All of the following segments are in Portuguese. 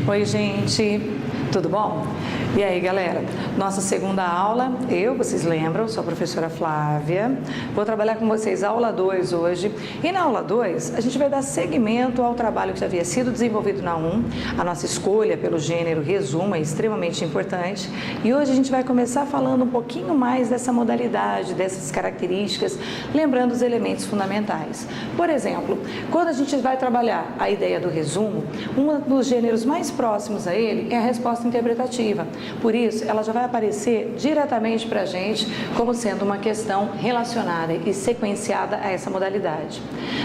Oi, gente, tudo bom? E aí, galera? Nossa segunda aula, vocês lembram, sou a professora Flávia. Vou trabalhar com vocês a aula 2 hoje. E na aula 2, a gente vai dar seguimento ao trabalho que já havia sido desenvolvido na 1. A nossa escolha pelo gênero resumo é extremamente importante. E hoje a gente vai começar falando um pouquinho mais dessa modalidade, dessas características, lembrando os elementos fundamentais. Por exemplo, quando a gente vai trabalhar a ideia do resumo, um dos gêneros mais próximos a ele é a resposta interpretativa. Por isso, ela já vai aparecer diretamente para a gente como sendo uma questão relacionada e sequenciada a essa modalidade.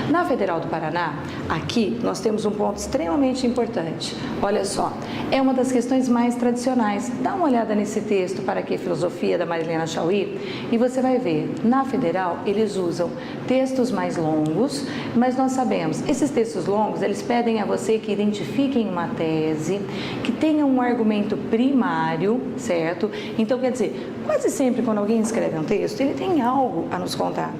Na Federal do Paraná, aqui nós temos um ponto extremamente importante. Olha só, é uma das questões mais tradicionais. Dá uma olhada nesse texto, Para que Filosofia, da Marilena Chauí, e você vai ver, na Federal eles usam textos mais longos, mas nós sabemos, esses textos longos, eles pedem a você que identifiquem uma tese, que tenha um argumento primário, certo? Então, quer dizer, quase sempre quando alguém escreve um texto, ele tem algo a nos contar.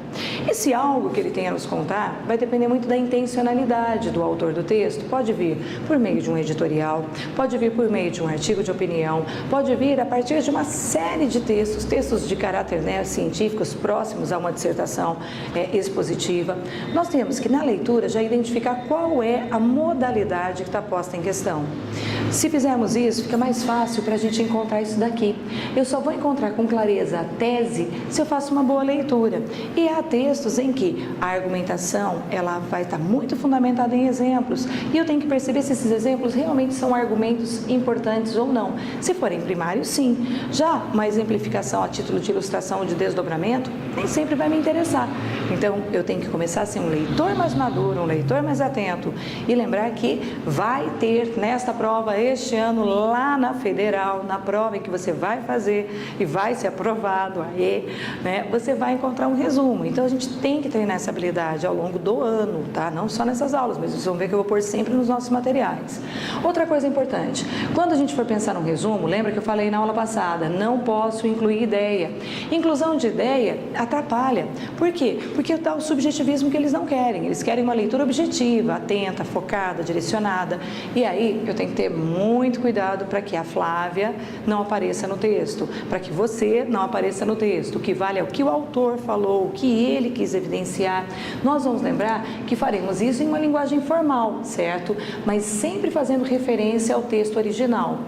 Esse algo que ele tem a nos contar vai depender muito da intencionalidade do autor do texto. Pode vir por meio de um editorial, pode vir por meio de um artigo de opinião, pode vir a partir de uma série de textos de caráter científicos próximos a uma dissertação expositiva. Nós temos que, na leitura, já identificar qual é a modalidade que está posta em questão. Se fizermos isso, fica mais fácil para a gente encontrar isso daqui. Eu só vou encontrar com clareza a tese se eu faço uma boa leitura. E há textos em que a argumentação ela vai estar muito fundamentada em exemplos. E eu tenho que perceber se esses exemplos realmente são argumentos importantes ou não. Se forem primários, sim. Já uma exemplificação a título de ilustração ou de desdobramento, nem sempre vai me interessar. Então, eu tenho que começar a ser um leitor mais maduro, um leitor mais atento. E lembrar que vai ter nesta prova este ano, lá na Federal, na prova em que você vai fazer e vai ser aprovado, aí, você vai encontrar um resumo. Então, a gente tem que treinar essa habilidade ao longo do ano, tá? Não só nessas aulas, mas vocês vão ver que eu vou pôr sempre nos nossos materiais. Outra coisa importante, quando a gente for pensar num resumo, lembra que eu falei na aula passada, não posso incluir ideia. Inclusão de ideia atrapalha. Por quê? Porque dá o subjetivismo que eles não querem. Eles querem uma leitura objetiva, atenta, focada, direcionada. E aí, eu tenho que ter muito cuidado para que a Flávia não apareça no texto, para que você não apareça no texto. O que vale é o que o autor falou, o que ele quis evidenciar. Nós vamos lembrar que faremos isso em uma linguagem formal, certo? Mas sempre fazendo referência ao texto original.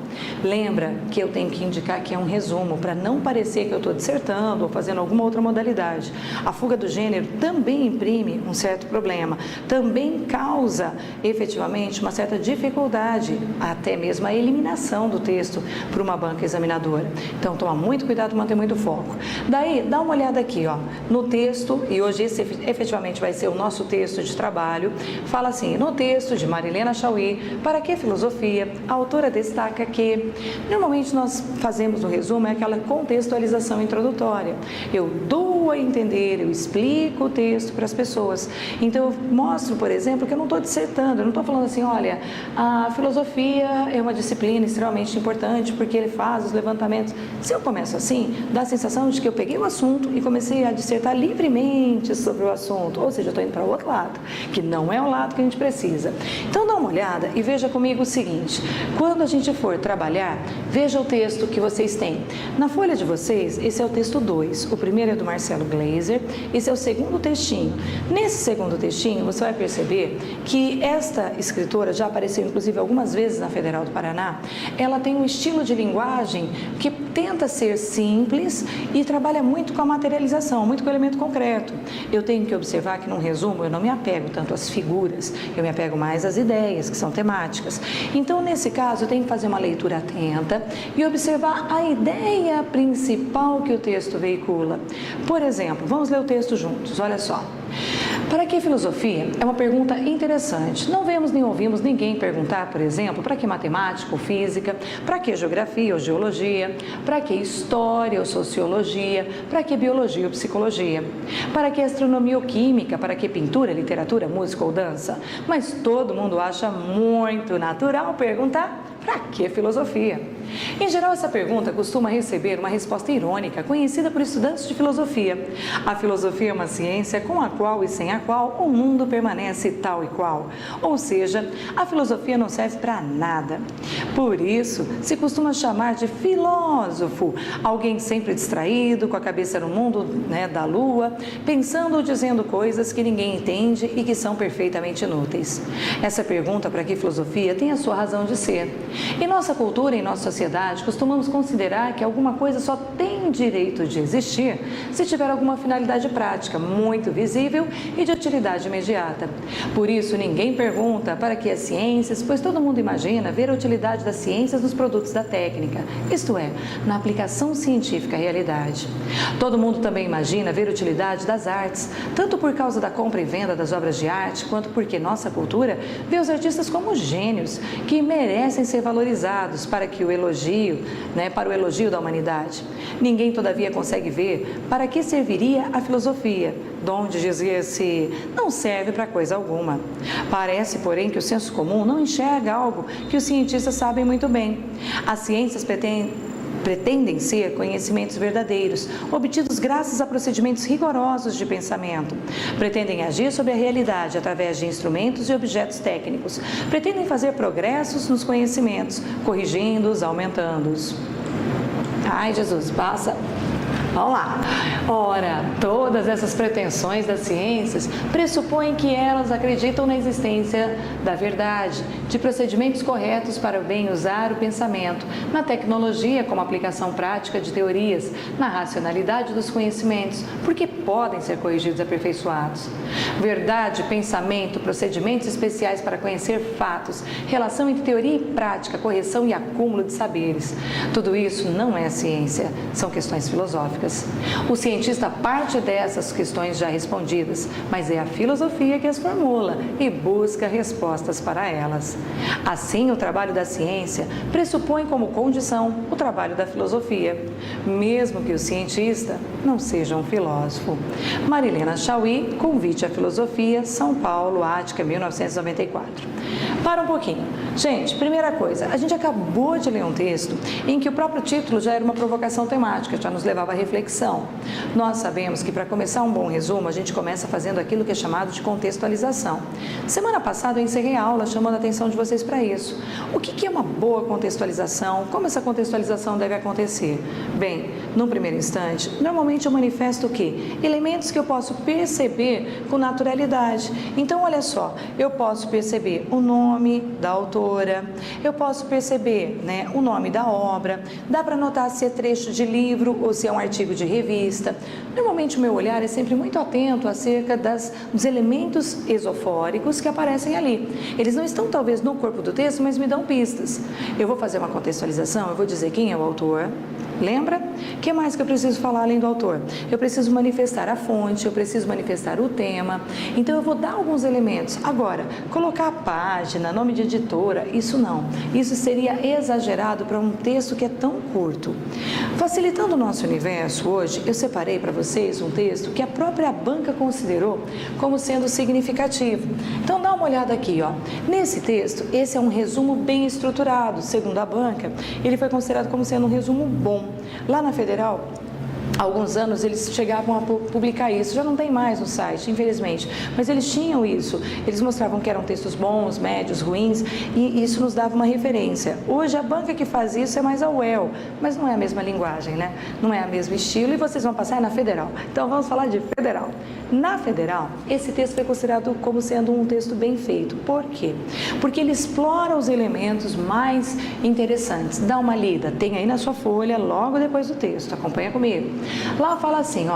Lembra que eu tenho que indicar que é um resumo, para não parecer que eu estou dissertando ou fazendo alguma outra modalidade. A fuga do gênero também imprime um certo problema, também causa efetivamente uma certa dificuldade, até mesmo a eliminação do texto por uma banca examinadora. Então, toma muito cuidado, manter muito foco. Daí, dá uma olhada aqui, ó, no texto, e hoje esse efetivamente vai ser o nosso texto de trabalho, fala assim, no texto de Marilena Chauí, Para que Filosofia, a autora destaca que, normalmente nós fazemos no resumo, aquela contextualização introdutória. Eu dou a entender, eu explico o texto para as pessoas. Então, eu mostro, por exemplo, que eu não estou dissertando, eu não estou falando assim, olha, a filosofia é uma disciplina extremamente importante porque ele faz os levantamentos. Se eu começo assim, dá a sensação de que eu peguei o assunto e comecei a dissertar livremente sobre o assunto, ou seja, eu estou indo para o outro lado, que não é o lado que a gente precisa. Então, dá uma olhada e veja comigo o seguinte, quando a gente for trabalhar, veja o texto que vocês têm. Na folha de vocês, esse é o texto 2, o primeiro é do Marcelo Gleiser, esse é o segundo textinho. Nesse segundo textinho, você vai perceber que esta escritora já apareceu, inclusive, algumas vezes na Federal do Paraná. Ela tem um estilo de linguagem que tenta ser simples e trabalha muito com a materialização, muito com o elemento concreto. Eu tenho que observar que, num resumo, eu não me apego tanto às figuras, eu me apego mais às ideias, que são temáticas. Então, nesse caso, eu tenho que fazer uma leitura atenta e observar a ideia principal que o texto veicula. Por exemplo, vamos ler o texto juntos, olha só. Para que filosofia? É uma pergunta interessante. Não vemos nem ouvimos ninguém perguntar, por exemplo, para que matemática ou física, para que geografia ou geologia, para que história ou sociologia, para que biologia ou psicologia, para que astronomia ou química, para que pintura, literatura, música ou dança. Mas todo mundo acha muito natural perguntar para que filosofia. Em geral, essa pergunta costuma receber uma resposta irônica, conhecida por estudantes de filosofia. A filosofia é uma ciência com a qual e sem a qual o mundo permanece tal e qual. Ou seja, a filosofia não serve para nada. Por isso, se costuma chamar de filósofo, alguém sempre distraído, com a cabeça no mundo, da lua, pensando ou dizendo coisas que ninguém entende e que são perfeitamente inúteis. Essa pergunta para que filosofia tem a sua razão de ser. Em nossa cultura e em nossa sociedade, costumamos considerar que alguma coisa só tem direito de existir se tiver alguma finalidade prática, muito visível e de utilidade imediata. Por isso, ninguém pergunta para que as ciências, pois todo mundo imagina ver a utilidade das ciências nos produtos da técnica, isto é, na aplicação científica à realidade. Todo mundo também imagina ver a utilidade das artes, tanto por causa da compra e venda das obras de arte, quanto porque nossa cultura vê os artistas como gênios que merecem ser valorizados para o elogio da humanidade. Ninguém, todavia, consegue ver para que serviria a filosofia, donde dizia-se não serve para coisa alguma. Parece, porém, que o senso comum não enxerga algo que os cientistas sabem muito bem. As ciências pretendem ser conhecimentos verdadeiros, obtidos graças a procedimentos rigorosos de pensamento. Pretendem agir sobre a realidade através de instrumentos e objetos técnicos. Pretendem fazer progressos nos conhecimentos, corrigindo-os, aumentando-os. Ai, Jesus, passa. Vamos lá. Ora, todas essas pretensões das ciências pressupõem que elas acreditam na existência da verdade, de procedimentos corretos para bem usar o pensamento, na tecnologia como aplicação prática de teorias, na racionalidade dos conhecimentos, porque podem ser corrigidos e aperfeiçoados. Verdade, pensamento, procedimentos especiais para conhecer fatos, relação entre teoria e prática, correção e acúmulo de saberes. Tudo isso não é ciência, são questões filosóficas. O cientista parte dessas questões já respondidas, mas é a filosofia que as formula e busca respostas para elas. Assim, o trabalho da ciência pressupõe como condição o trabalho da filosofia, mesmo que o cientista não seja um filósofo. Marilena Chaui, Convite à Filosofia, São Paulo, Ática, 1994. Para um pouquinho. Gente, primeira coisa, a gente acabou de ler um texto em que o próprio título já era uma provocação temática, já nos levava à reflexão. Nós sabemos que para começar um bom resumo, a gente começa fazendo aquilo que é chamado de contextualização. Semana passada eu encerrei a aula chamando a atenção de vocês para isso. O que é uma boa contextualização? Como essa contextualização deve acontecer? Bem, num primeiro instante, normalmente eu manifesto o quê? Elementos que eu posso perceber com naturalidade. Então, olha só, eu posso perceber o nome da autora, eu posso perceber, o nome da obra, dá para notar se é trecho de livro ou se é um artigo de revista. Normalmente o meu olhar é sempre muito atento acerca dos elementos esofóricos que aparecem ali. Eles não estão talvez no corpo do texto, mas me dão pistas. Eu vou fazer uma contextualização, eu vou dizer quem é o autor. Lembra? O que mais que eu preciso falar além do autor? Eu preciso manifestar a fonte, eu preciso manifestar o tema. Então, eu vou dar alguns elementos. Agora, colocar a página, nome de editora, isso não. Isso seria exagerado para um texto que é tão curto. Facilitando o nosso universo, hoje, eu separei para vocês um texto que a própria banca considerou como sendo significativo. Então, dá uma olhada aqui, ó. Nesse texto, esse é um resumo bem estruturado, segundo a banca. Ele foi considerado como sendo um resumo bom. Lá na Federal, há alguns anos eles chegavam a publicar isso, já não tem mais no site, infelizmente, mas eles tinham isso, eles mostravam que eram textos bons, médios, ruins, e isso nos dava uma referência. Hoje a banca que faz isso é mais a UEL, mas não é a mesma linguagem, não é o mesmo estilo, e vocês vão passar na Federal. Então vamos falar de Federal. Na Federal, esse texto foi considerado como sendo um texto bem feito. Por quê? Porque ele explora os elementos mais interessantes. Dá uma lida, tem aí na sua folha, logo depois do texto, acompanha comigo. Lá fala assim,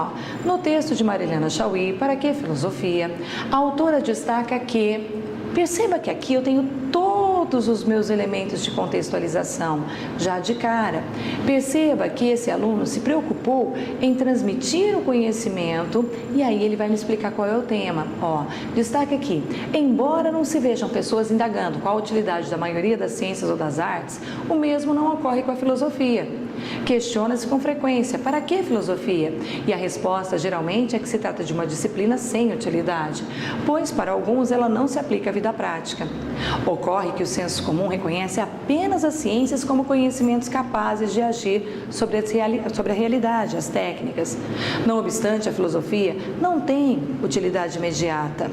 no texto de Marilena Chaui, Para que Filosofia?, a autora destaca que, perceba que aqui eu tenho todos os meus elementos de contextualização, já de cara. Perceba que esse aluno se preocupou em transmitir o conhecimento e aí ele vai me explicar qual é o tema. Destaca aqui, embora não se vejam pessoas indagando qual a utilidade da maioria das ciências ou das artes, o mesmo não ocorre com a filosofia. Questiona-se com frequência, para que filosofia? E a resposta geralmente é que se trata de uma disciplina sem utilidade, pois para alguns ela não se aplica à vida prática. Ocorre que o senso comum reconhece apenas as ciências como conhecimentos capazes de agir sobre a realidade, as técnicas. Não obstante, a filosofia não tem utilidade imediata.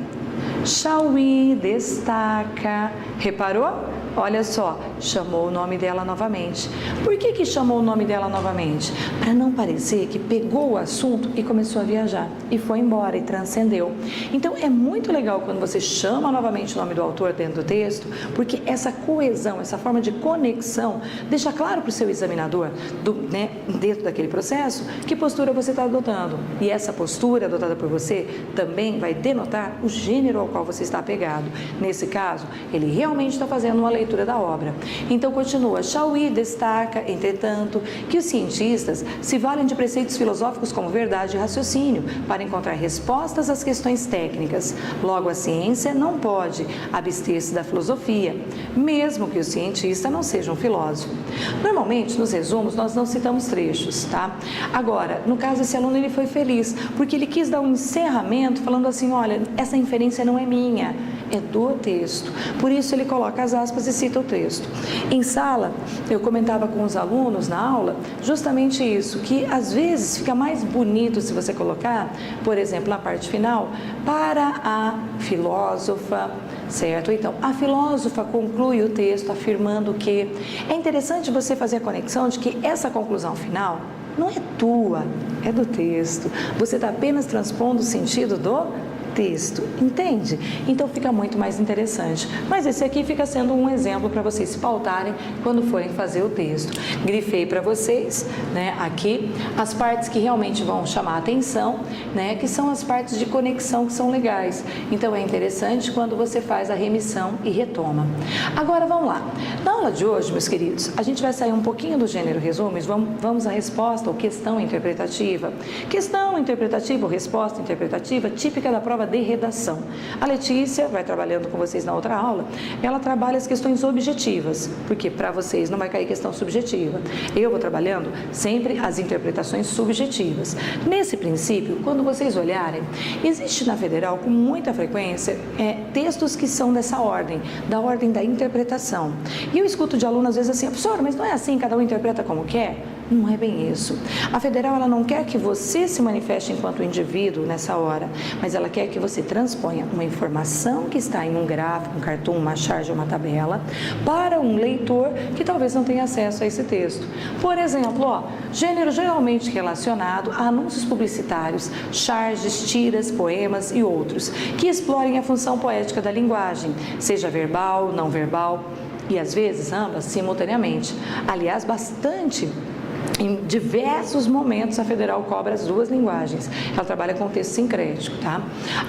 Chauí destaca. Reparou? Olha só, chamou o nome dela novamente. Por que chamou o nome dela novamente? Para não parecer que pegou o assunto e começou a viajar, e foi embora e transcendeu. Então, é muito legal quando você chama novamente o nome do autor dentro do texto, porque essa coesão, essa forma de conexão, deixa claro para o seu examinador, dentro daquele processo, que postura você está adotando. E essa postura adotada por você também vai denotar o gênero ao qual você está apegado. Nesse caso, ele realmente está fazendo uma leitura da obra. Então, continua. Chauí destaca, entretanto, que os cientistas se valem de preceitos filosóficos como verdade e raciocínio para encontrar respostas às questões técnicas. Logo, a ciência não pode abster-se da filosofia, mesmo que o cientista não seja um filósofo. Normalmente, nos resumos, nós não citamos trechos, tá? Agora, no caso, esse aluno ele foi feliz, porque ele quis dar um encerramento falando assim, olha, essa inferência não é minha, é do texto. Por isso, ele coloca as aspas e cita o texto. Em sala, eu comentava com os alunos na aula justamente isso, que às vezes fica mais bonito se você colocar, por exemplo, na parte final, para a filósofa, certo? Então, a filósofa conclui o texto afirmando que é interessante você fazer a conexão de que essa conclusão final não é tua, é do texto. Você está apenas transpondo o sentido do texto, entende? Então fica muito mais interessante. Mas esse aqui fica sendo um exemplo para vocês se pautarem quando forem fazer o texto. Grifei para vocês, aqui as partes que realmente vão chamar a atenção, que são as partes de conexão que são legais. Então é interessante quando você faz a remissão e retoma. Agora vamos lá. Na aula de hoje, meus queridos, a gente vai sair um pouquinho do gênero resumo e vamos à resposta ou questão interpretativa. Questão interpretativa ou resposta interpretativa típica da prova de redação. A Letícia vai trabalhando com vocês na outra aula, ela trabalha as questões objetivas, porque para vocês não vai cair questão subjetiva. Eu vou trabalhando sempre as interpretações subjetivas. Nesse princípio, quando vocês olharem, existe na Federal com muita frequência textos que são dessa ordem, da ordem da interpretação. E eu escuto de alunos às vezes assim, professora, mas não é assim, cada um interpreta como quer? Não é bem isso. A Federal ela não quer que você se manifeste enquanto indivíduo nessa hora, mas ela quer que você transponha uma informação que está em um gráfico, um cartoon, uma charge ou uma tabela para um leitor que talvez não tenha acesso a esse texto. Por exemplo, gênero geralmente relacionado a anúncios publicitários, charges, tiras, poemas e outros, que explorem a função poética da linguagem, seja verbal, não verbal e às vezes ambas simultaneamente. Aliás, bastante. Em diversos momentos a Federal cobra as duas linguagens. Ela trabalha com texto sincrético, tá?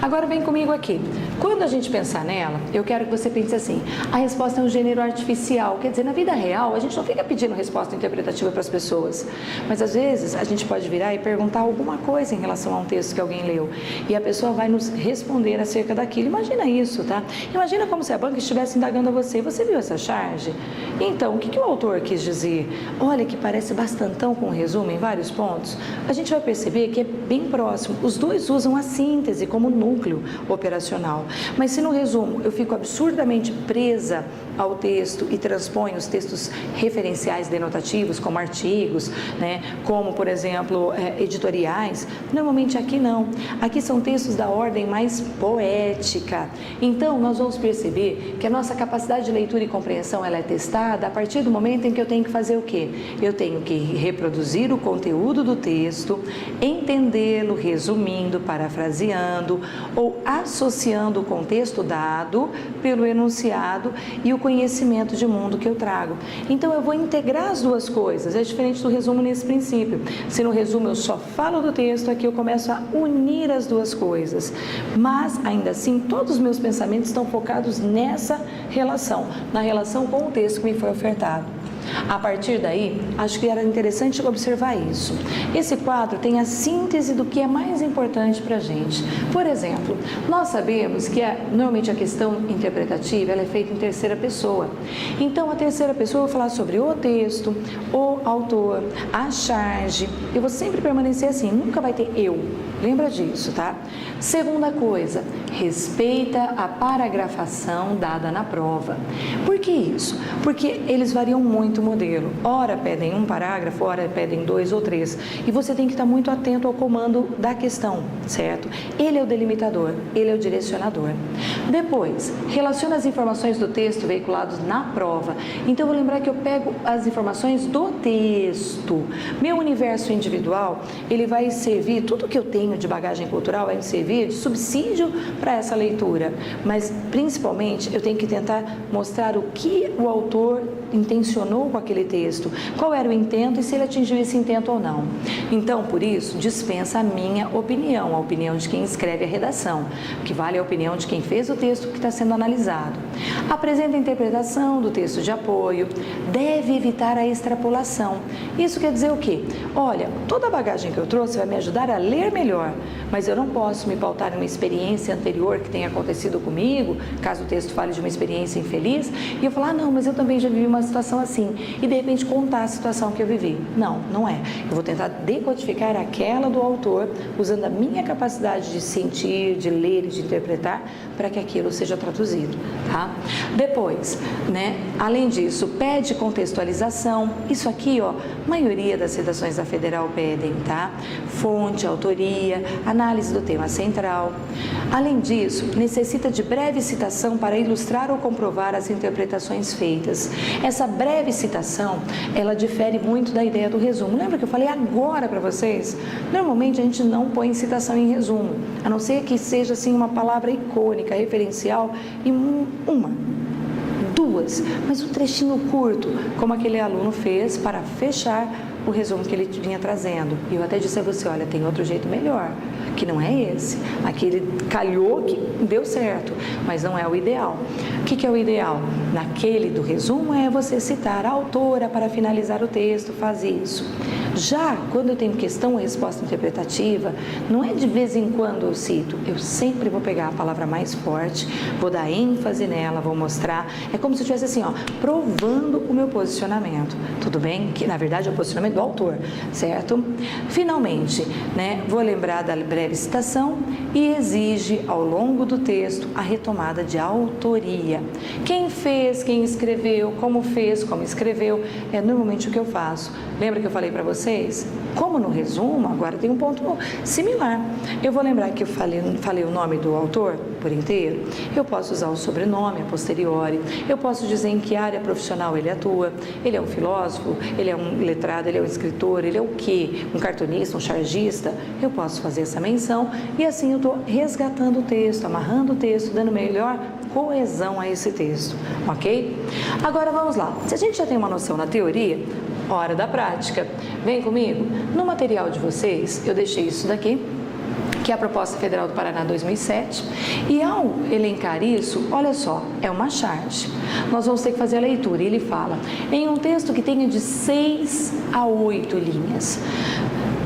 Agora vem comigo aqui. Quando a gente pensar nela, eu quero que você pense assim, a resposta é um gênero artificial. Quer dizer, na vida real, a gente não fica pedindo resposta interpretativa para as pessoas. Mas às vezes a gente pode virar e perguntar alguma coisa em relação a um texto que alguém leu. E a pessoa vai nos responder acerca daquilo. Imagina isso, tá? Imagina como se a banca estivesse indagando a você. Você viu essa charge? Então, o que o autor quis dizer? Olha que parece bastante com um resumo em vários pontos, a gente vai perceber que é bem próximo. Os dois usam a síntese como núcleo operacional. Mas se no resumo eu fico absurdamente presa ao texto e transponho os textos referenciais denotativos, como artigos, como, por exemplo, editoriais, normalmente aqui não. Aqui são textos da ordem mais poética. Então, nós vamos perceber que a nossa capacidade de leitura e compreensão ela é testada a partir do momento em que eu tenho que fazer o quê? Eu tenho que reproduzir o conteúdo do texto, entendê-lo, resumindo, parafraseando ou associando o contexto dado pelo enunciado e o conhecimento de mundo que eu trago. Então, eu vou integrar as duas coisas. É diferente do resumo nesse princípio. Se no resumo eu só falo do texto, aqui eu começo a unir as duas coisas. Mas, ainda assim, todos os meus pensamentos estão focados nessa relação, na relação com o texto que me foi ofertado. A partir daí, acho que era interessante observar isso. Esse quadro tem a síntese do que é mais importante para a gente. Por exemplo, nós sabemos que normalmente a questão interpretativa ela é feita em terceira pessoa. Então, a terceira pessoa vai falar sobre o texto, o autor, a charge. Eu vou sempre permanecer assim, nunca vai ter eu. Lembra disso, tá? Segunda coisa, respeita a paragrafação dada na prova. Por que isso? Porque eles variam muito o modelo. Ora pedem um parágrafo, ora pedem 2 ou 3. E você tem que estar muito atento ao comando da questão, certo? Ele é o delimitador, ele é o direcionador. Depois, relaciona as informações do texto veiculados na prova. Então, eu vou lembrar que eu pego as informações do texto. Meu universo individual, ele vai servir, tudo que eu tenho de bagagem cultural vai me servir de subsídio para essa leitura, mas principalmente eu tenho que tentar mostrar o que o autor intencionou com aquele texto, qual era o intento e se ele atingiu esse intento ou não. Então, por isso, dispensa a minha opinião, a opinião de quem escreve a redação, que vale a opinião de quem fez o texto que está sendo analisado. Apresenta a interpretação do texto de apoio, deve evitar a extrapolação. Isso quer dizer o quê? Olha, toda a bagagem que eu trouxe vai me ajudar a ler melhor, mas eu não posso me pautar em uma experiência anterior que tenha acontecido comigo, caso o texto fale de uma experiência infeliz, e eu falar, não, mas eu também já vivi uma situação assim, e de repente contar a situação que eu vivi. Não, não é. Eu vou tentar decodificar aquela do autor, usando a minha capacidade de sentir, de ler e de interpretar, para que aquilo seja traduzido, tá? Depois, além disso, pede contextualização. Isso aqui, a maioria das redações da Federal pedem, tá? Fonte, autoria, análise do tema central. Além disso, necessita de breve citação para ilustrar ou comprovar as interpretações feitas. Essa breve citação, ela difere muito da ideia do resumo. Lembra que eu falei agora para vocês? Normalmente a gente não põe citação em resumo, a não ser que seja assim uma palavra icônica, referencial e uma, 2, mas um trechinho curto, como aquele aluno fez para fechar o resumo que ele vinha trazendo. E eu até disse a você, olha, tem outro jeito melhor, que não é esse. Aquele calhou que deu certo, mas não é o ideal. O que é o ideal? Naquele do resumo é você citar a autora para finalizar o texto, faz isso. Já quando eu tenho questão ou resposta interpretativa, não é de vez em quando eu cito, eu sempre vou pegar a palavra mais forte, vou dar ênfase nela, vou mostrar, é como se eu estivesse assim, provando o meu posicionamento, tudo bem? Que na verdade é o posicionamento do autor, certo? Finalmente, vou lembrar da breve citação e exige ao longo do texto a retomada de autoria. Quem fez, quem escreveu, como fez, como escreveu, é normalmente o que eu faço. Lembra que eu falei para vocês? Como no resumo, agora tem um ponto similar. Eu vou lembrar que eu falei o nome do autor por inteiro. Eu posso usar o sobrenome a posteriori. Eu posso dizer em que área profissional ele atua. Ele é um filósofo, ele é um letrado, ele é um escritor, ele é o quê? Um cartunista, um chargista. Eu posso fazer essa menção e assim eu estou resgatando o texto, amarrando o texto, dando melhor coesão a esse texto, ok? Agora vamos lá. Se a gente já tem uma noção na teoria, hora da prática. Vem comigo? No material de vocês, eu deixei isso daqui, que é a Proposta Federal do Paraná 2007, e ao elencar isso, olha só, é uma charge. Nós vamos ter que fazer a leitura, e ele fala, em um texto que tenha de 6 a 8 linhas.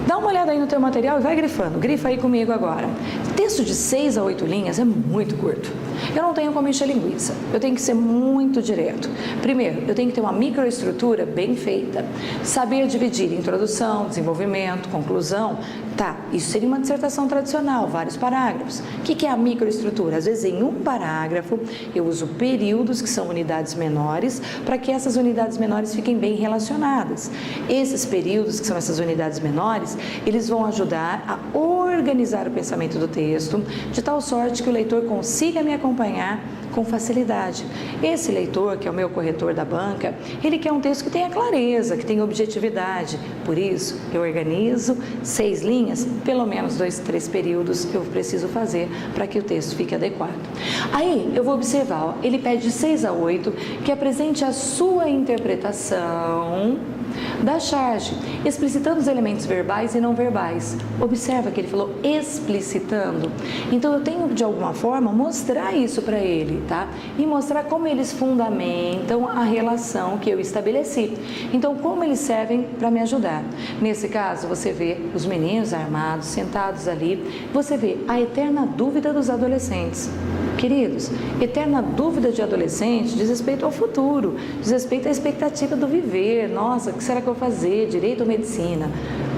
Dá uma olhada aí no teu material e vai grifando, grifa aí comigo agora. Texto de 6 a 8 linhas é muito curto. Eu não tenho como encher linguiça, eu tenho que ser muito direto. Primeiro, eu tenho que ter uma microestrutura bem feita, saber dividir introdução, desenvolvimento, conclusão. Tá, isso seria uma dissertação tradicional, vários parágrafos. O que é a microestrutura? Às vezes, em um parágrafo, eu uso períodos, que são unidades menores, para que essas unidades menores fiquem bem relacionadas. Esses períodos, que são essas unidades menores, eles vão ajudar a organizar o pensamento do texto, de tal sorte que o leitor consiga me acompanhar com facilidade. Esse leitor, que é o meu corretor da banca, ele quer um texto que tenha clareza, que tenha objetividade. Por isso, eu organizo 6 linhas, pelo menos 2, 3 períodos eu preciso fazer para que o texto fique adequado. Aí, eu vou observar, ele pede de 6 a 8, que apresente a sua interpretação da charge, explicitando os elementos verbais e não verbais. Observa que ele falou explicitando. Então, eu tenho, de alguma forma, mostrar isso para ele, tá? E mostrar como eles fundamentam a relação que eu estabeleci. Então, como eles servem para me ajudar. Nesse caso, você vê os meninos armados, sentados ali, você vê a eterna dúvida dos adolescentes. Queridos, eterna dúvida de adolescente diz respeito ao futuro, diz respeito à expectativa do viver. Nossa, o que será que eu vou fazer? Direito ou medicina?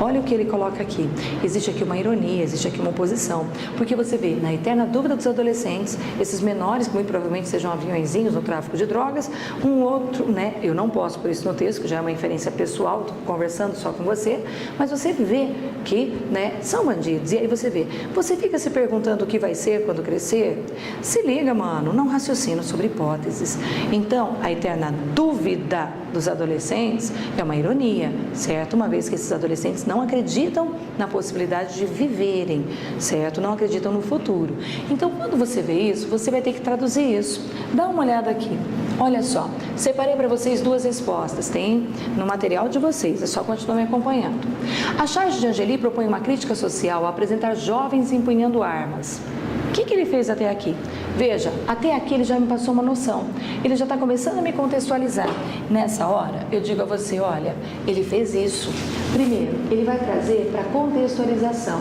Olha o que ele coloca aqui. Existe aqui uma ironia, existe aqui uma oposição. Porque você vê, na eterna dúvida dos adolescentes, esses menores, que muito provavelmente sejam aviõezinhos no tráfico de drogas, um outro, né? Eu não posso por isso no texto, que já é uma inferência pessoal, estou conversando só com você, mas você vê que, né, são bandidos. E aí você fica se perguntando o que vai ser quando crescer? Se liga, mano, não raciocina sobre hipóteses. Então, a eterna dúvida dos adolescentes é uma ironia, certo? Uma vez que esses adolescentes não acreditam na possibilidade de viverem, certo? Não acreditam no futuro. Então, quando você vê isso, você vai ter que traduzir isso. Dá uma olhada aqui. Olha só, separei para vocês duas respostas, tem no material de vocês, é só continuar me acompanhando. A charge de Angeli propõe uma crítica social a apresentar jovens empunhando armas. O que ele fez até aqui? Veja, até aqui ele já me passou uma noção. Ele já está começando a me contextualizar. Nessa hora, eu digo a você, olha, ele fez isso. Primeiro, ele vai trazer para contextualização.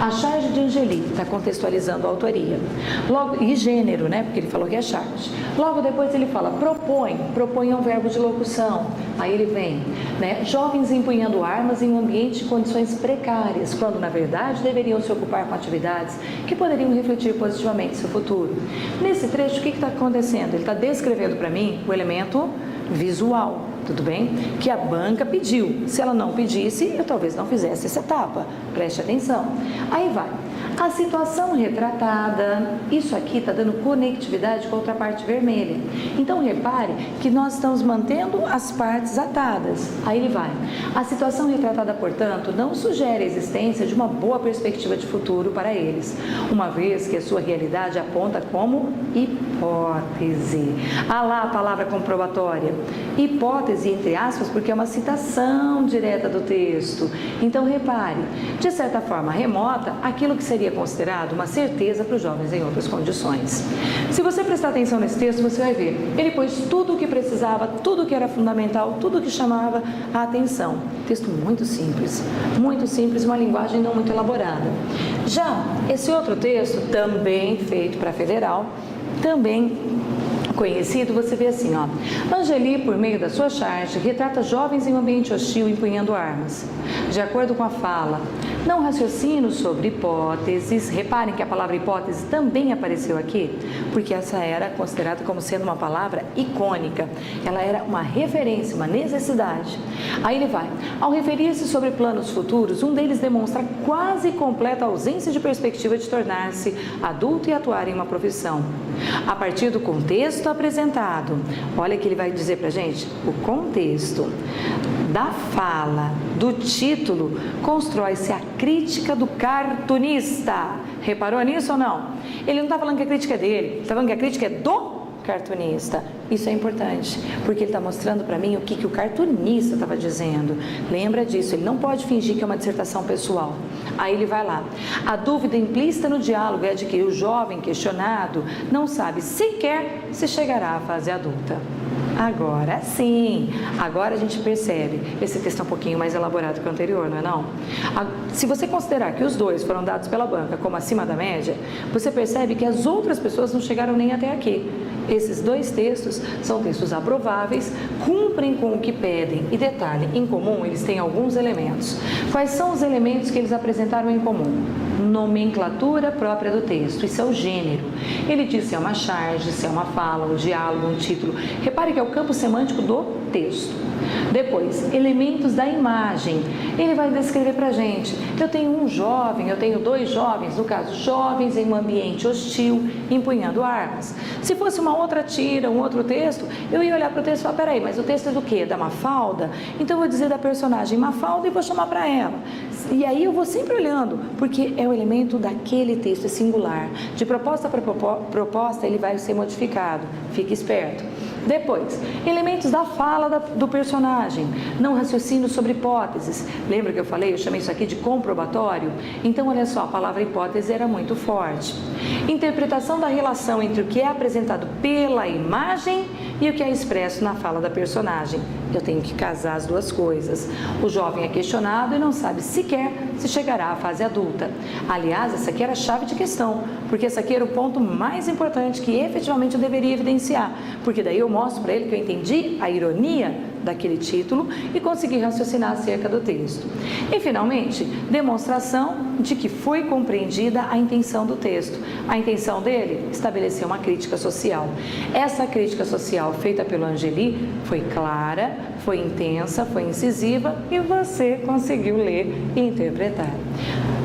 A charge de Angeli está contextualizando a autoria. Logo, e gênero, né? Porque ele falou que é charge. Logo depois ele fala propõe é um verbo de locução. Aí ele vem, né? Jovens empunhando armas em um ambiente de condições precárias, quando na verdade deveriam se ocupar com atividades que poderiam refletir positivamente seu futuro. Nesse trecho, o que está acontecendo? Ele está descrevendo para mim o elemento visual, tudo bem? Que a banca pediu. Se ela não pedisse, eu talvez não fizesse essa etapa. Preste atenção. Aí vai. A situação retratada, isso aqui está dando conectividade com a outra parte vermelha. Então, repare que nós estamos mantendo as partes atadas. Aí ele vai. A situação retratada, portanto, não sugere a existência de uma boa perspectiva de futuro para eles, uma vez que a sua realidade aponta como hipótese. Ah lá a palavra comprobatória. Hipótese, entre aspas, porque é uma citação direta do texto. Então, repare, de certa forma remota, aquilo que seria considerado uma certeza para os jovens em outras condições. Se você prestar atenção nesse texto, você vai ver, ele pôs tudo o que precisava, tudo o que era fundamental, tudo o que chamava a atenção. Texto muito simples, uma linguagem não muito elaborada. Já esse outro texto, também feito para federal, também conhecido, você vê assim, ó. Angeli, por meio da sua charge, retrata jovens em um ambiente hostil empunhando armas. De acordo com a fala, não raciocino sobre hipóteses. Reparem que a palavra hipótese também apareceu aqui, porque essa era considerada como sendo uma palavra icônica. Ela era uma referência, uma necessidade. Aí ele vai. Ao referir-se sobre planos futuros, um deles demonstra quase completa ausência de perspectiva de tornar-se adulto e atuar em uma profissão. A partir do contexto apresentado, olha que ele vai dizer pra gente, o contexto da fala, do título, constrói-se a crítica do cartunista. Reparou nisso ou não? Ele não está falando que a crítica é dele, ele está falando que a crítica é do cartunista. Isso é importante, porque ele está mostrando para mim o que o cartunista estava dizendo. Lembra disso, ele não pode fingir que é uma dissertação pessoal. Aí ele vai lá. A dúvida implícita no diálogo é de que o jovem questionado não sabe sequer se chegará à fase adulta. Agora sim, agora a gente percebe, esse texto é um pouquinho mais elaborado que o anterior, não é não? Se você considerar que os dois foram dados pela banca como acima da média, você percebe que as outras pessoas não chegaram nem até aqui. Esses dois textos são textos aprováveis, cumprem com o que pedem e, detalhe, em comum eles têm alguns elementos. Quais são os elementos que eles apresentaram em comum? Nomenclatura própria do texto, isso é o gênero. Ele diz se é uma charge, se é uma fala, um diálogo, um título. Repare que é o campo semântico do texto. Depois, elementos da imagem. Ele vai descrever pra gente. Eu tenho um jovem, eu tenho dois jovens, no caso, jovens em um ambiente hostil, empunhando armas. Se fosse uma outra tira, um outro texto, eu ia olhar para o texto e falar, peraí, mas o texto é do quê? Da Mafalda? Então eu vou dizer da personagem Mafalda e vou chamar para ela. E aí eu vou sempre olhando, porque é o elemento daquele texto, é singular. De proposta para proposta, ele vai ser modificado. Fique esperto. Depois, elementos da fala do personagem, não raciocínio sobre hipóteses. Lembra que eu falei, eu chamei isso aqui de comprobatório? Então, olha só, a palavra hipótese era muito forte. Interpretação da relação entre o que é apresentado pela imagem e o que é expresso na fala da personagem. Eu tenho que casar as duas coisas. O jovem é questionado e não sabe sequer se chegará à fase adulta. Aliás, essa aqui era a chave de questão, porque esse aqui era o ponto mais importante que efetivamente eu deveria evidenciar, porque daí eu mostro para ele que eu entendi a ironia daquele título e consegui raciocinar acerca do texto. E, finalmente, demonstração de que foi compreendida a intenção do texto. A intenção dele? Estabelecer uma crítica social. Essa crítica social feita pelo Angeli foi clara, foi intensa, foi incisiva e você conseguiu ler e interpretar.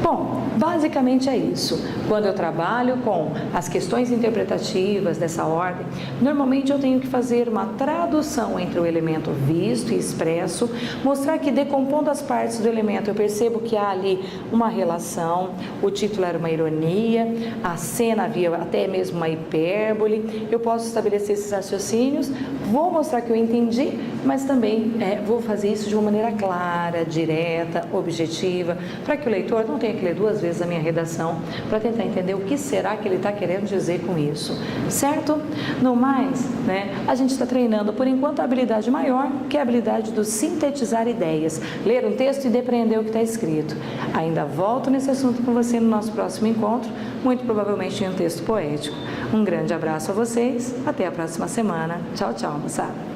Bom, basicamente é isso. Quando eu trabalho com as questões interpretativas dessa ordem, normalmente eu tenho que fazer uma tradução entre o elemento visto e expresso, mostrar que decompondo as partes do elemento eu percebo que há ali uma relação, o título era uma ironia, a cena havia até mesmo uma hipérbole, eu posso estabelecer esses raciocínios, vou mostrar que eu entendi, mas também vou fazer isso de uma maneira clara, direta, objetiva, para que o leitor não tenha que ler duas vezes a minha redação para tentar entender o que será que ele está querendo dizer com isso, certo? No mais, a gente está treinando por enquanto a habilidade maior, que é a habilidade do sintetizar ideias, ler um texto e depreender o que está escrito. Ainda volto nesse assunto com você no nosso próximo encontro, muito provavelmente em um texto poético. Um grande abraço a vocês, até a próxima semana. Tchau, tchau, moçada.